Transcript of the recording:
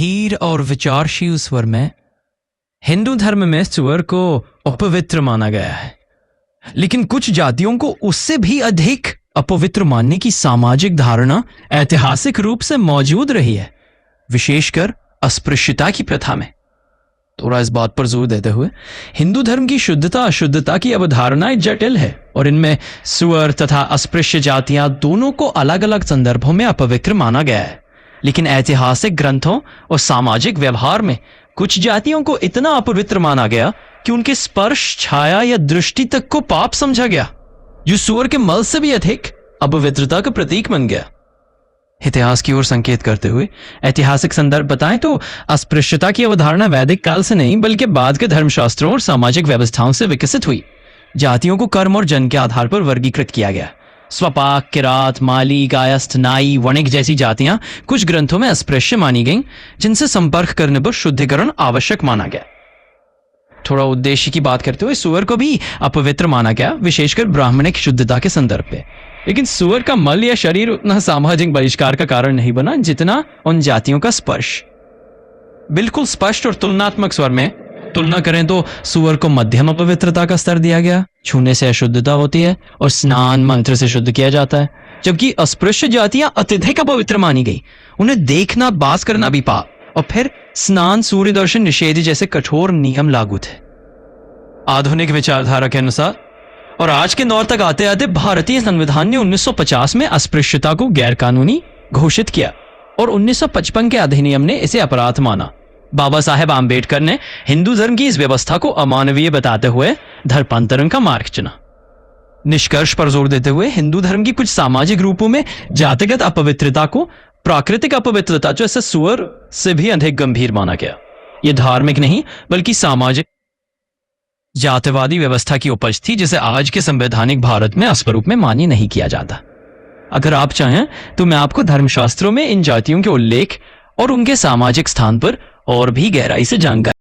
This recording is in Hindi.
गंभीर और विचारशील स्वर में, हिंदू धर्म में सुअर को अपवित्र माना गया है, लेकिन कुछ जातियों को उससे भी अधिक अपवित्र मानने की सामाजिक धारणा ऐतिहासिक रूप से मौजूद रही है, विशेषकर अस्पृश्यता की प्रथा में। थोड़ा इस बात पर जोर देते हुए, हिंदू धर्म की शुद्धता अशुद्धता की अवधारणाएं जटिल है और इनमें सुअर तथा अस्पृश्य जातियां दोनों को अलग अलग संदर्भों में अपवित्र माना गया है। लेकिन ऐतिहासिक ग्रंथों और सामाजिक व्यवहार में कुछ जातियों को इतना अपवित्र माना गया कि उनके स्पर्श, छाया या दृष्टि तक को पाप समझा गया, जो सुअर के मल से भी अधिक अपवित्रता का प्रतीक बन गया। इतिहास की ओर संकेत करते हुए ऐतिहासिक संदर्भ बताएं तो अस्पृश्यता की अवधारणा वैदिक काल से नहीं बल्कि बाद के धर्मशास्त्रों और सामाजिक व्यवस्थाओं से विकसित हुई। जातियों को कर्म और जन्म के आधार पर वर्गीकृत किया गया। स्वपाक, किरात, माली, कायस्थ, नाई, वणिक जैसी जातियां कुछ ग्रंथों में अस्पृश्य मानी गईं, जिनसे संपर्क करने पर शुद्धिकरण आवश्यक माना गया। थोड़ा उद्देश्य की बात करते हुए सुअर को भी अपवित्र माना गया, विशेषकर ब्राह्मणिक शुद्धता के संदर्भ पे। लेकिन सुअर का मल या शरीर उतना सामाजिक बहिष्कार का कारण नहीं बना जितना उन जातियों का स्पर्श। बिल्कुल स्पष्ट और तुलनात्मक स्वर में तुलना करें तो सुअर को मध्यम अपवित्रता का स्तर दिया गया, छूने से अशुद्धता होती है और स्नान मंत्र से शुद्ध किया जाता है, जबकि अस्पृश्य जातियां अत्यधिक अपवित्र मानी गई। उन्हें देखना, बास करना भी पाप, और फिर स्नान, सूर्य दर्शन निषेध जैसे कठोर नियम लागू थे। आधुनिक विचारधारा के अनुसार और आज के दौर तक आते आते भारतीय संविधान ने 1950 में अस्पृश्यता को गैर कानूनी घोषित किया और 1955 के अधिनियम ने इसे अपराध माना। बाबा साहेब आम्बेडकर ने हिंदू धर्म की इस व्यवस्था को अमानवीय बताते हुए धर्मांतरण का मार्ग चुना। निष्कर्ष पर जोर देते हुए हिंदू धर्म की कुछ सामाजिक रूपों में जातिगत अपवित्रता को प्राकृतिक अपवित्रता जैसे सुअर से भी अधिक गंभीर माना गया। यह धार्मिक नहीं बल्कि सामाजिक जातिवादी व्यवस्था की उपज थी, जिसे आज के संवैधानिक भारत में स्वरूप में मान्य नहीं किया जाता। अगर आप चाहें तो मैं आपको धर्मशास्त्रों में इन जातियों के उल्लेख और उनके सामाजिक स्थान पर और भी गहराई से जानकारी